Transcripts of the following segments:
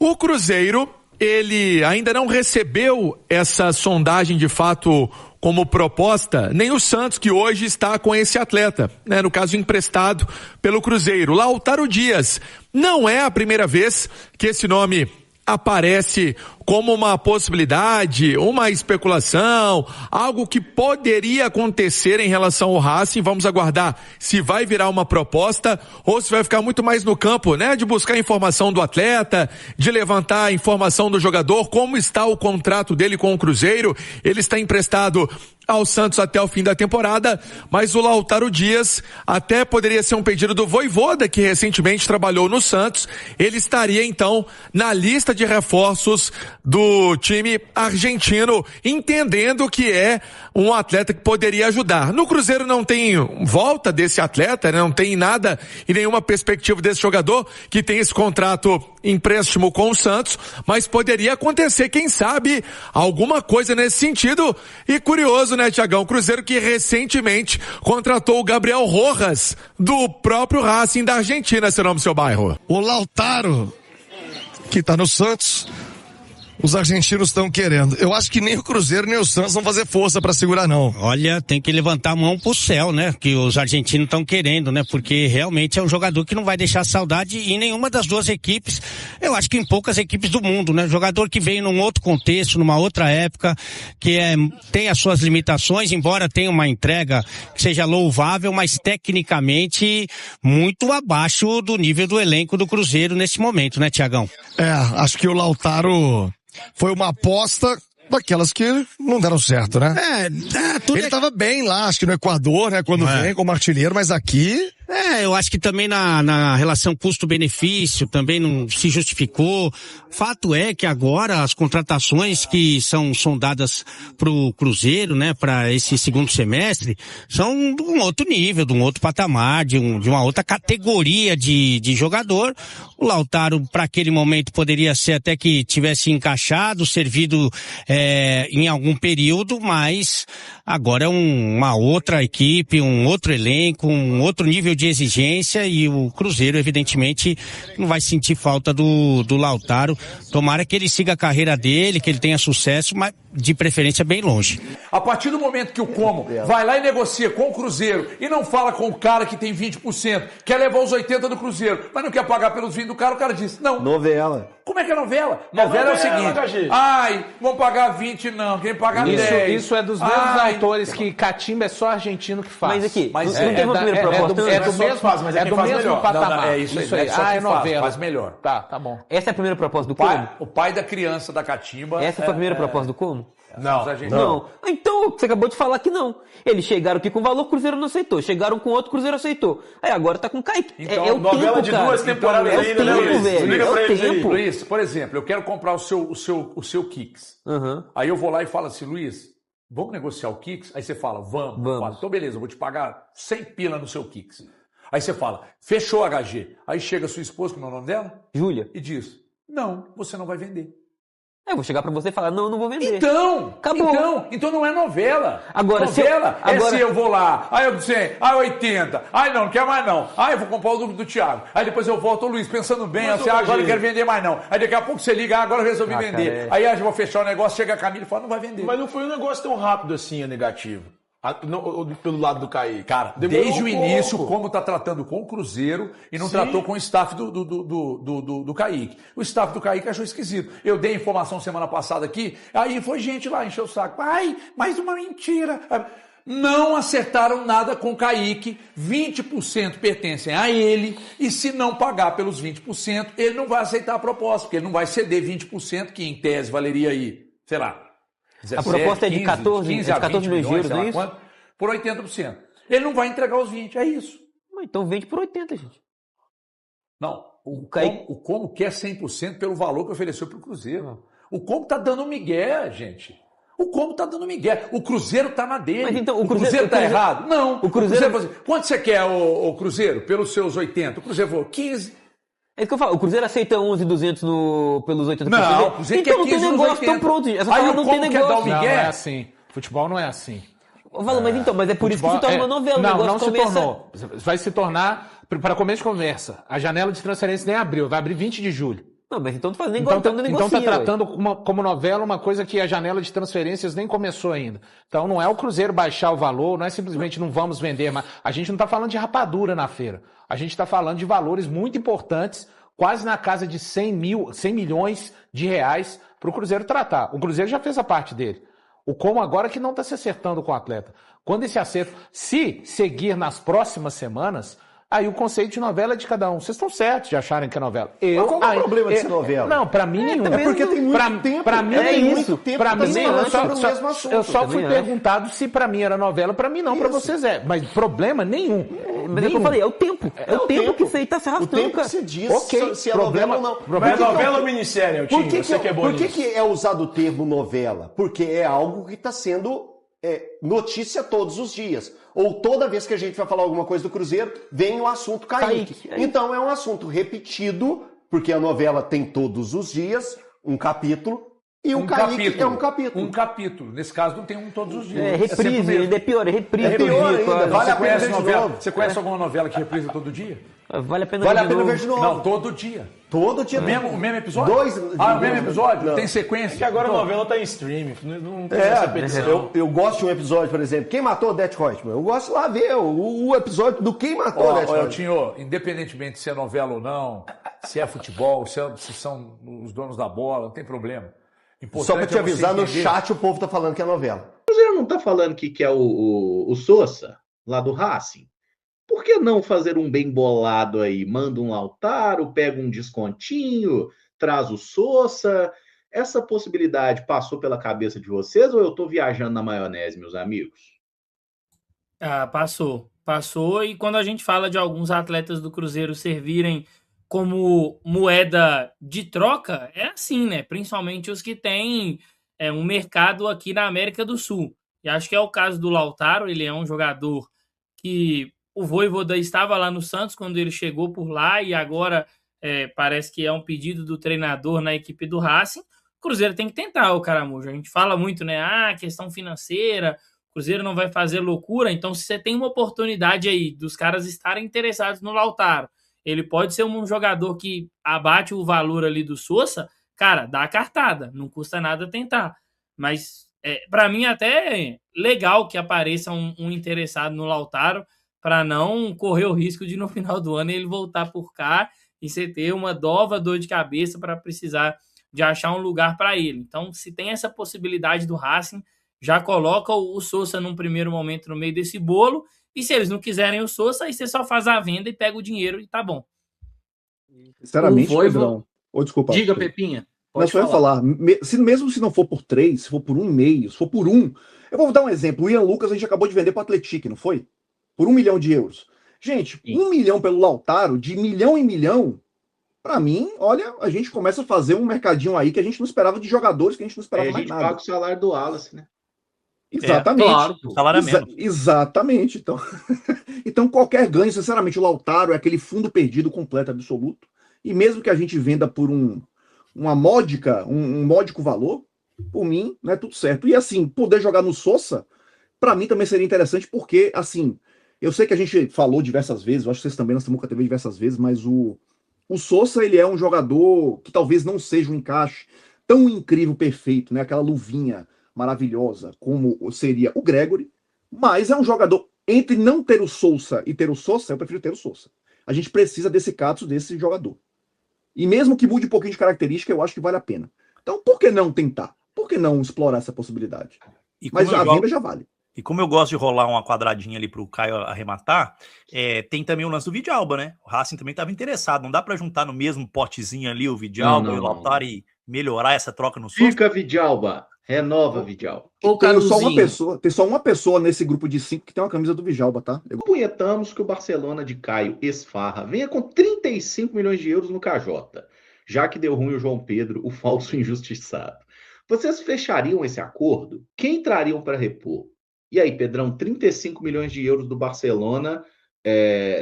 O Cruzeiro, ele ainda não recebeu essa sondagem de fato como proposta, nem o Santos, que hoje está com esse atleta, né? No caso emprestado pelo Cruzeiro. Lautaro Dias, não é a primeira vez que esse nome aparece como uma possibilidade, uma especulação, algo que poderia acontecer em relação ao Racing. Vamos aguardar se vai virar uma proposta ou se vai ficar muito mais no campo, né? De buscar informação do atleta, de levantar a informação do jogador, como está o contrato dele com o Cruzeiro. Ele está emprestado ao Santos até o fim da temporada, mas o Lautaro Dias até poderia ser um pedido do Vojvoda, que recentemente trabalhou no Santos. Ele estaria então na lista de reforços do time argentino, entendendo que é um atleta que poderia ajudar. No Cruzeiro não tem volta desse atleta, não tem nada e nenhuma perspectiva desse jogador que tem esse contrato empréstimo com o Santos, mas poderia acontecer, quem sabe, alguma coisa nesse sentido. E curioso, né, Thiagão? Cruzeiro que recentemente contratou o Gabriel Rojas, do próprio Racing da Argentina, seu nome, seu bairro. O Lautaro, que tá no Santos, os argentinos estão querendo. Eu acho que nem o Cruzeiro nem o Santos vão fazer força pra segurar, não. Olha, tem que levantar a mão pro céu, né? Que os argentinos estão querendo, né? Porque realmente é um jogador que não vai deixar saudade em nenhuma das duas equipes. Eu acho que em poucas equipes do mundo, né? Jogador que veio num outro contexto, numa outra época, que tem as suas limitações, embora tenha uma entrega que seja louvável, mas tecnicamente muito abaixo do nível do elenco do Cruzeiro nesse momento, né, Thiagão? Acho que o Lautaro foi uma aposta daquelas que não deram certo, né? Ele tava bem lá, acho que no Equador, né? Quando vem como artilheiro, mas aqui... eu acho que também na relação custo-benefício também não se justificou. Fato é que agora as contratações que são sondadas pro Cruzeiro, né, para esse segundo semestre, são de um outro nível, de um outro patamar, de uma outra categoria de jogador. O Lautaro, para aquele momento, poderia ser até que tivesse encaixado, servido em algum período, mas agora é uma outra equipe, um outro elenco, um outro nível de exigência, e o Cruzeiro evidentemente não vai sentir falta do Lautaro. Tomara que ele siga a carreira dele, que ele tenha sucesso, mas de preferência bem longe. A partir do momento que o Como vai lá e negocia com o Cruzeiro e não fala com o cara que tem 20%, quer levar os 80% do Cruzeiro, mas não quer pagar pelos 20% do cara, o cara diz, não. Novela. Como é que é novela? Novela é o seguinte, vão pagar 20 não, quem pagar 10. Isso é dos mesmos autores que Catimba é só argentino que faz. Mas aqui, não tem uma primeira proposta. É do mesmo patamar. Não, isso aí. É novela. Faz melhor. Tá bom. Essa é a primeira proposta do Como? O pai da criança da Catimba. Essa foi a primeira proposta do Como? Não. Então, você acabou de falar que não. Eles chegaram aqui com valor, o Cruzeiro não aceitou. Chegaram com outro, o Cruzeiro aceitou. Aí agora tá com o Kaique. Então, é o novela tempo, de cara. duas temporadas ainda, né, Luiz? Velho. É o tempo. Luiz, por exemplo, eu quero comprar o seu Kicks. Uhum. Aí eu vou lá e falo assim, Luiz, vamos negociar o Kicks? Aí você fala, vamos. Eu falo, então beleza, eu vou te pagar 100 pila no seu Kicks. Aí você fala, fechou HG. Aí chega a sua esposa, como é o nome dela? Júlia. E diz, não, você não vai vender. Eu vou chegar pra você e falar, não vou vender. Então, acabou. Então não é novela. Agora, novela se eu vou lá, aí eu disse, 80, não quer mais não. Eu vou comprar o do Thiago. Aí depois eu volto, Luiz, pensando bem, assim, agora eu quero vender mais não. Aí daqui a pouco você liga, agora eu resolvi vender. Aí eu vou fechar o negócio, chega a Camila e fala, não vai vender. Mas não foi um negócio tão rápido assim, negativo. Pelo lado do Kaique. Cara, desde o início, como tá tratando com o Cruzeiro e não tratou com o staff do Kaique. O staff do Kaique achou esquisito. Eu dei informação semana passada aqui, aí foi gente lá, encheu o saco. Mais uma mentira. Não acertaram nada com o Kaique, 20% pertencem a ele, e se não pagar pelos 20%, ele não vai aceitar a proposta, porque ele não vai ceder 20%, que em tese valeria aí, sei lá, 17, a proposta 15, é de 14 milhões de euros, não é isso? Por 80%. Ele não vai entregar os 20%, é isso. Então vende por 80%, gente. Não, o Como quer 100% pelo valor que ofereceu para o Cruzeiro. O Como tá dando migué, gente. O Como tá dando migué. O Cruzeiro tá na dele. Mas então, o Cruzeiro tá errado? Não. O Cruzeiro quanto você quer, o Cruzeiro, pelos seus 80%? O Cruzeiro falou 15%. É isso que eu falo, o Cruzeiro aceita 11.200 pelos 80%. Não, o Cruzeiro então quer não tem negócio, tão pronto. Essa aí não tem negócio. Quer dar o migué? Não é assim. Futebol não é assim. Mas é por isso que se torna uma novela. Não se tornou. Vai se tornar, para começo de conversa, a janela de transferência nem abriu, vai abrir 20 de julho. Não, mas então tá fazendo Então tá negocia, tratando como novela uma coisa que a janela de transferências nem começou ainda. Então não é o Cruzeiro baixar o valor, não é simplesmente não vamos vender, mas a gente não está falando de rapadura na feira. A gente está falando de valores muito importantes, quase na casa de 100 milhões de reais para o Cruzeiro tratar. O Cruzeiro já fez a parte dele. O como agora que não está se acertando com o atleta. Quando esse acerto, se seguir nas próximas semanas, aí o conceito de novela é de cada um. Vocês estão certos de acharem que é novela. Mas qual é o problema de ser novela? Não, pra mim nenhum. É porque tem muito tempo. Pra mim tem nenhum. muito tempo. Pra mim também nenhum. sobre o mesmo assunto. Eu só fui Também perguntado se pra mim era novela, pra mim não, pra vocês é. Mas problema nenhum. Mas é o que eu falei, é o tempo. É o tempo que isso aí tá se O arrastando, tempo que cara. se diz Ok, se é problema- novela ou não. Mas é Por que novela que ou minissérie, Por Tinho? que, Você que é bom por que, nisso. que é usado o termo novela? Porque é algo que está sendo notícia todos os dias. Ou toda vez que a gente vai falar alguma coisa do Cruzeiro, vem o assunto Kaique. Então é um assunto repetido, porque a novela tem todos os dias um capítulo, e o Kaique é um capítulo. Um capítulo. Nesse caso não tem um todos os dias. É sempre o reprise, mesmo. ainda é pior, é reprise. É todo pior dia, ainda, claro. vale a pena Você conhece ver de novela? novo. Você conhece alguma novela que reprisa todo dia? Vale a pena Vale a ver pena de ver novo. de novo. Não, todo dia. Todo dia. O mesmo episódio? O mesmo episódio? Não. Tem sequência? Que agora a novela tá em streaming. Não tem essa petição. Eu gosto de um episódio, por exemplo, Quem Matou Odete Reutemann? Eu gosto de lá ver o episódio do Quem Matou Odete Olha, Reutemann. Tinho, independentemente se é novela ou não, se é futebol, se são os donos da bola, não tem problema. Só pra Importante te é você avisar, no entender. chat o povo tá falando que é novela. O Cruzeiro não tá falando que quer o Sousa, lá do Racing? Por que não fazer um bem bolado aí? Manda um Lautaro, pega um descontinho, traz o Sousa. Essa possibilidade passou pela cabeça de vocês ou eu tô viajando na maionese, meus amigos? Ah, passou. Passou, e quando a gente fala de alguns atletas do Cruzeiro servirem como moeda de troca, é assim, né? Principalmente os que têm um mercado aqui na América do Sul. E acho que é o caso do Lautaro. Ele é um jogador que o Vojvoda estava lá no Santos quando ele chegou por lá, e agora parece que é um pedido do treinador na equipe do Racing. O Cruzeiro tem que tentar, o Caramujo. A gente fala muito, né? Questão financeira, o Cruzeiro não vai fazer loucura. Então, se você tem uma oportunidade aí dos caras estarem interessados no Lautaro, ele pode ser um jogador que abate o valor ali do Sousa, cara, dá a cartada, não custa nada tentar. Mas, para mim, até é legal que apareça um interessado no Lautaro, para não correr o risco de, no final do ano, ele voltar por cá e você ter uma nova dor de cabeça para precisar de achar um lugar para ele. Então, se tem essa possibilidade do Racing, já coloca o Sousa num primeiro momento no meio desse bolo, e se eles não quiserem o Sousa, aí você só faz a venda e pega o dinheiro e tá bom. Sinceramente, Pedrão. Desculpa. Diga, Pepinha. Não, só ia falar. Mesmo se não for por 3, se for por 1,5, se for por 1. Eu vou dar um exemplo. O Ian Lucas a gente acabou de vender para o Atlético, não foi? Por 1 milhão de euros. Gente, 1 milhão pelo Lautaro, de milhão em milhão, para mim, olha, a gente começa a fazer um mercadinho aí que a gente não esperava de jogadores, que a gente não esperava mais nada. A gente paga o salário do Wallace, né? Exatamente. Claro, o salário é menos. Exatamente. Então, então, qualquer ganho, sinceramente, o Lautaro é aquele fundo perdido completo, absoluto. E mesmo que a gente venda por um módico valor, por mim, não é tudo certo. E assim, poder jogar no Sousa, para mim também seria interessante, porque, assim, eu sei que a gente falou diversas vezes, eu acho que vocês também, nós estamos com a TV diversas vezes, mas o Sousa, ele é um jogador que talvez não seja um encaixe tão incrível, perfeito, né? Aquela luvinha maravilhosa como seria o Gregory, mas é um jogador, entre não ter o Sousa e ter o Sousa, eu prefiro ter o Sousa. A gente precisa desse caso desse jogador. E mesmo que mude um pouquinho de característica, eu acho que vale a pena. Então, por que não tentar? Por que não explorar essa possibilidade? Mas a venda já vale. E como eu gosto de rolar uma quadradinha ali pro Caio arrematar, tem também o lance do Vidalba, né? O Racing também estava interessado. Não dá para juntar no mesmo potezinho ali o Vidalba e o Lautaro e melhorar essa troca no Sousa? Fica Vidalba. Renova, Vidalba. Tem só uma pessoa nesse grupo de 5 que tem uma camisa do Vidalba, tá? Punhetamos que o Barcelona de Caio Esfarra venha com 35 milhões de euros no KJ, já que deu ruim o João Pedro, o falso injustiçado. Vocês fechariam esse acordo? Quem trariam para repor? E aí, Pedrão, 35 milhões de euros do Barcelona,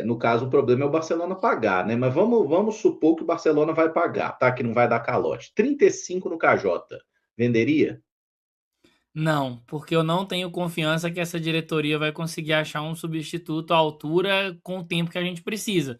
no caso, o problema é o Barcelona pagar, né? Mas vamos supor que o Barcelona vai pagar, tá? Que não vai dar calote. 35 no KJ. Venderia? Não, porque eu não tenho confiança que essa diretoria vai conseguir achar um substituto à altura com o tempo que a gente precisa.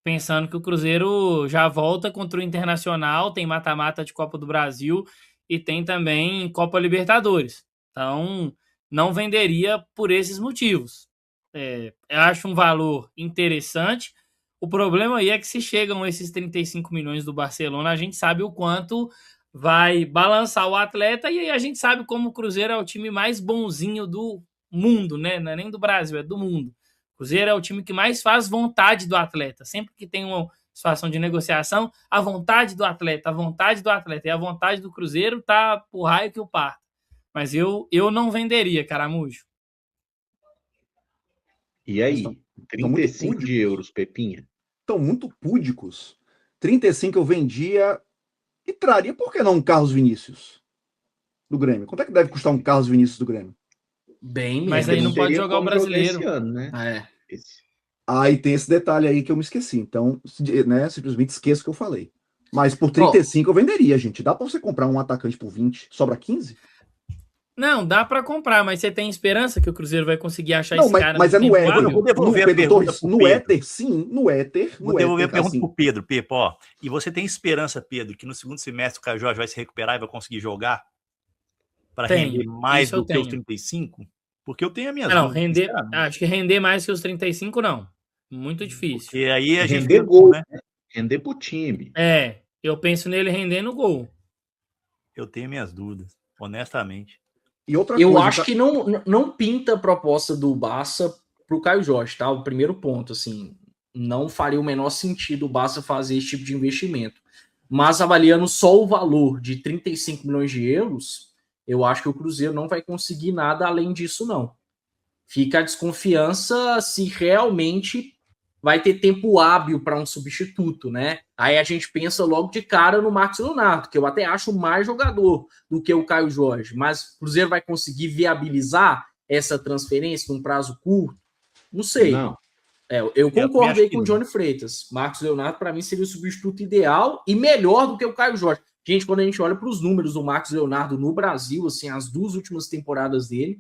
pensando que o Cruzeiro já volta contra o Internacional, tem mata-mata de Copa do Brasil e tem também Copa Libertadores. Então, não venderia por esses motivos. Eu acho um valor interessante. O problema aí é que se chegam esses 35 milhões do Barcelona, a gente sabe o quanto vai balançar o atleta, e aí a gente sabe como o Cruzeiro é o time mais bonzinho do mundo, né? Não é nem do Brasil, é do mundo. O Cruzeiro é o time que mais faz vontade do atleta. Sempre que tem uma situação de negociação, a vontade do atleta. E a vontade do Cruzeiro tá por raio que o parta. Mas eu não venderia, Caramujo. E aí? 35 de euros, Pepinha? Estão muito púdicos. 35 eu vendia e traria, por que não, um Carlos Vinícius do Grêmio? Quanto é que deve custar um Carlos Vinícius do Grêmio? Bem, mas aí não pode jogar o brasileiro. Esse ano, né? Aí tem esse detalhe aí que eu me esqueci. Então, né, simplesmente esqueço o que eu falei. Mas por 35 eu venderia, gente. Dá pra você comprar um atacante por 20? Sobra 15? Não, dá pra comprar, mas você tem esperança que o Cruzeiro vai conseguir achar esse cara? Mas é no Éter. Eu vou devolver a pergunta pro no Pedro. Éter, sim. No Éter. Vou devolver a pergunta pro Pedro, Pepe, ó. E você tem esperança, Pedro, que no segundo semestre o Caio Jorge vai se recuperar e vai conseguir jogar? Para render mais do que os 35? Porque eu tenho a minha dúvida. Acho que render mais que os 35, não. Muito difícil. E aí a gente render gol, né? Render pro time. Eu penso nele rendendo gol. Eu tenho minhas dúvidas, honestamente. E outra eu coisa, acho que não pinta a proposta do Barça pro Caio Jorge, tá? O primeiro ponto, assim, não faria o menor sentido o Barça fazer esse tipo de investimento. Mas avaliando só o valor de 35 milhões de euros, eu acho que o Cruzeiro não vai conseguir nada além disso, não. Fica a desconfiança se realmente vai ter tempo hábil para um substituto, né? Aí a gente pensa logo de cara no Marcos Leonardo, que eu até acho mais jogador do que o Caio Jorge, mas o Cruzeiro vai conseguir viabilizar essa transferência num prazo curto? Não sei. Não. Eu concordo aí com o Johnny Freitas. Marcos Leonardo, para mim, seria o substituto ideal e melhor do que o Caio Jorge. Gente, quando a gente olha para os números do Marcos Leonardo no Brasil, assim, as 2 últimas temporadas dele,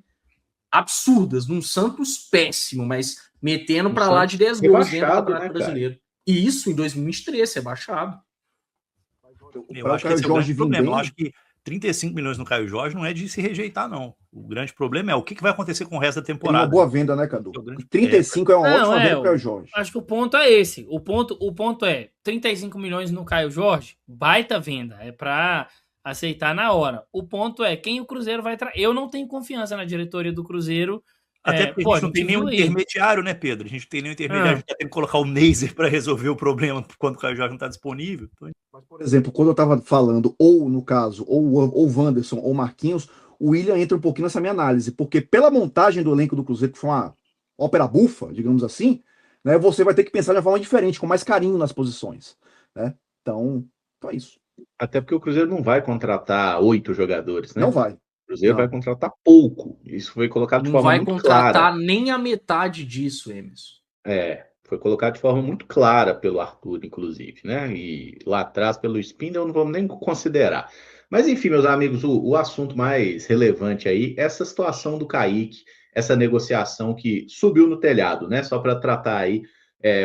absurdas, num Santos péssimo, mas metendo para lá de 10 gols dentro do Campeonato Brasileiro. E isso em 2023, rebaixado. Eu acho que esse é o grande problema. Eu acho que 35 milhões no Caio Jorge não é de se rejeitar, não. O grande problema é o que vai acontecer com o resto da temporada. É uma boa venda, né, Cadu? 35 é uma ótima venda pro Caio Jorge. Acho que o ponto é esse. O ponto é 35 milhões no Caio Jorge, baita venda. É para aceitar na hora. O ponto é quem o Cruzeiro vai trazer. Eu não tenho confiança na diretoria do Cruzeiro. Até porque a gente não tem nenhum intermediário, né, Pedro? A gente não tem nenhum intermediário. A gente tá tendo que colocar o Neiser para resolver o problema quando o Caio Jorge não está disponível. Mas, por exemplo, quando eu tava falando, ou no caso, ou Wanderson ou Marquinhos, o William entra um pouquinho nessa minha análise, porque pela montagem do elenco do Cruzeiro, que foi uma ópera bufa, digamos assim, né, você vai ter que pensar de uma forma diferente, com mais carinho nas posições, né? Então é isso. Até porque o Cruzeiro não vai contratar 8 jogadores, né? Não vai. O Cruzeiro vai contratar pouco. Isso foi colocado de forma muito clara. Não vai contratar nem a metade disso, Emerson. Foi colocado de forma muito clara pelo Arthur, inclusive, né? E lá atrás pelo Spindle não vamos nem considerar. Mas enfim, meus amigos, o assunto mais relevante aí é essa situação do Kaique, essa negociação que subiu no telhado, né? Só para tratar aí,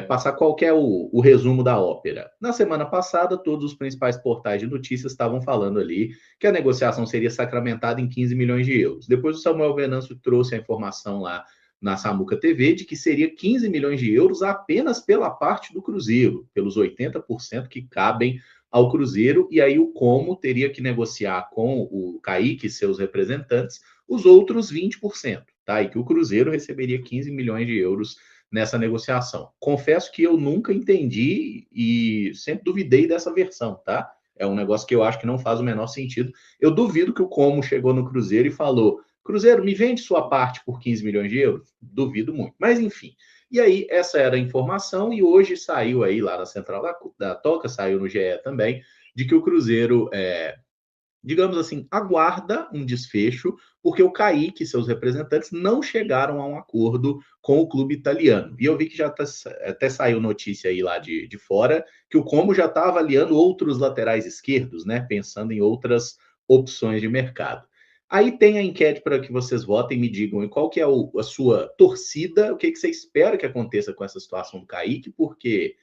passar qual que é o resumo da ópera. Na semana passada, todos os principais portais de notícias estavam falando ali que a negociação seria sacramentada em 15 milhões de euros. Depois o Samuel Venâncio trouxe a informação lá na Samuca TV de que seria 15 milhões de euros apenas pela parte do Cruzeiro, pelos 80% que cabem ao Cruzeiro, e aí o Como teria que negociar com o Kaique e seus representantes os outros 20%, tá? E que o Cruzeiro receberia 15 milhões de euros nessa negociação. Confesso que eu nunca entendi e sempre duvidei dessa versão, tá? É um negócio que eu acho que não faz o menor sentido. Eu duvido que o Como chegou no Cruzeiro e falou: Cruzeiro, me vende sua parte por 15 milhões de euros? Duvido muito. Mas, enfim. E aí, essa era a informação, e hoje saiu aí lá na Central da Toca, saiu no GE também, de que o Cruzeiro, digamos assim, aguarda um desfecho, porque o Kaique e seus representantes não chegaram a um acordo com o clube italiano. E eu vi que já até saiu notícia aí lá de fora, que o Como já está avaliando outros laterais esquerdos, né? Pensando em outras opções de mercado. Aí tem a enquete para que vocês votem e me digam qual que é a sua torcida, o que você espera que aconteça com essa situação do Kaique, porque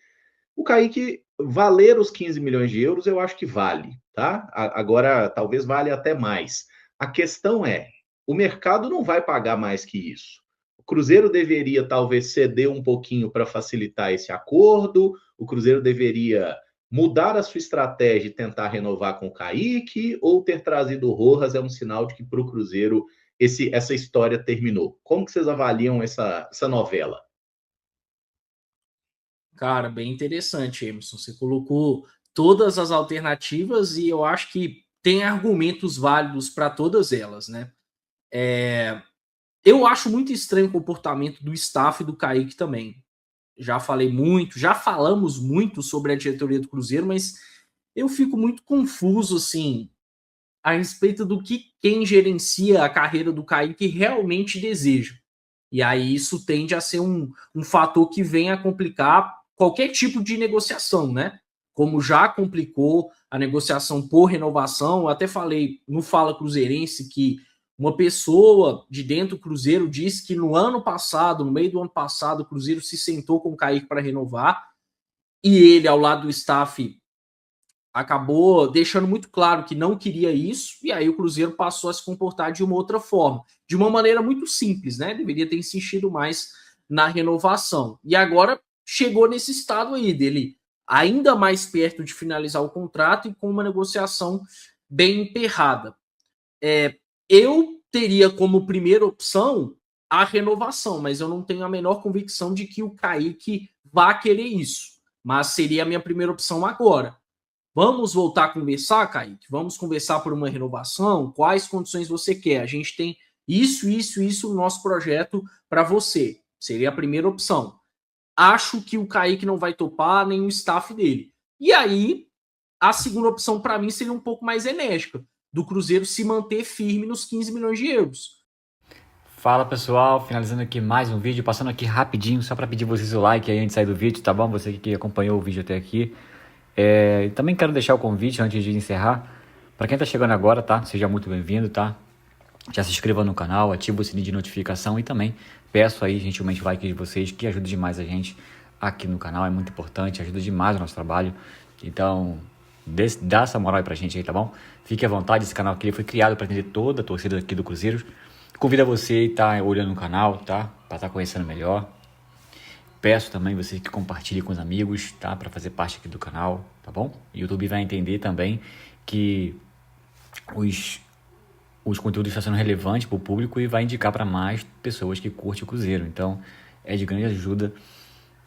O Kaique valer os 15 milhões de euros, eu acho que vale, tá? Agora, talvez vale até mais. A questão é, o mercado não vai pagar mais que isso. O Cruzeiro deveria talvez ceder um pouquinho para facilitar esse acordo, o Cruzeiro deveria mudar a sua estratégia e tentar renovar com o Kaique, ou ter trazido o Rojas é um sinal de que para o Cruzeiro essa história terminou. Como que vocês avaliam essa novela? Cara, bem interessante, Emerson. Você colocou todas as alternativas e eu acho que tem argumentos válidos para todas elas, né? Eu acho muito estranho o comportamento do staff e do Kaique também. Já falamos muito sobre a diretoria do Cruzeiro, mas eu fico muito confuso, assim, a respeito do que quem gerencia a carreira do Kaique realmente deseja. E aí isso tende a ser um fator que vem a complicar qualquer tipo de negociação, né? Como já complicou a negociação por renovação. Eu até falei no Fala Cruzeirense que uma pessoa de dentro do Cruzeiro disse que no meio do ano passado, o Cruzeiro se sentou com o Kaique para renovar e ele, ao lado do staff, acabou deixando muito claro que não queria isso, e aí o Cruzeiro passou a se comportar de uma outra forma, de uma maneira muito simples, né? Deveria ter insistido mais na renovação. E agora chegou nesse estado aí dele ainda mais perto de finalizar o contrato e com uma negociação bem emperrada. Eu teria como primeira opção a renovação, mas eu não tenho a menor convicção de que o Kaique vá querer isso. Mas seria a minha primeira opção agora. Vamos voltar a conversar, Kaique? Vamos conversar por uma renovação? Quais condições você quer? A gente tem isso no nosso projeto para você. Seria a primeira opção. Acho que o Kaique não vai topar, nem o staff dele. E aí, a segunda opção para mim seria um pouco mais enérgica, do Cruzeiro se manter firme nos 15 milhões de euros. Fala pessoal, finalizando aqui mais um vídeo, passando aqui rapidinho, só para pedir vocês o like aí antes de sair do vídeo, tá bom? Você que acompanhou o vídeo até aqui. Também quero deixar o convite antes de encerrar, para quem tá chegando agora, tá? Seja muito bem-vindo, tá? Já se inscreva no canal, ativa o sininho de notificação e também peço aí gentilmente o like de vocês, que ajuda demais a gente aqui no canal, é muito importante, ajuda demais o nosso trabalho. Então, dá essa moral aí pra gente aí, tá bom? Fique à vontade, esse canal aqui foi criado para atender toda a torcida aqui do Cruzeiro. Convido você a estar olhando no canal, tá? Para estar conhecendo melhor. Peço também você que compartilhe com os amigos, tá? Para fazer parte aqui do canal, tá bom? O YouTube vai entender também que os conteúdos estão sendo relevantes para o público e vai indicar para mais pessoas que curtem o Cruzeiro. Então, é de grande ajuda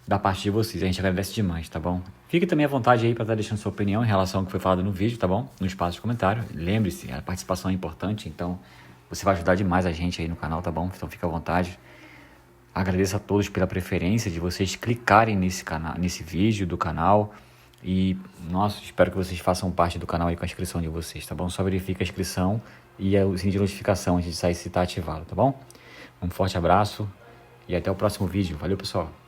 da parte de vocês. A gente agradece demais, tá bom? Fique também à vontade aí para estar deixando sua opinião em relação ao que foi falado no vídeo, tá bom? No espaço de comentário. Lembre-se, a participação é importante, então você vai ajudar demais a gente aí no canal, tá bom? Então fica à vontade. Agradeço a todos pela preferência de vocês clicarem nesse vídeo do canal. E, nossa, espero que vocês façam parte do canal aí com a inscrição de vocês, tá bom? Só verifica a inscrição e o sininho de notificação antes de sair se está ativado, tá bom? Um forte abraço e até o próximo vídeo. Valeu, pessoal!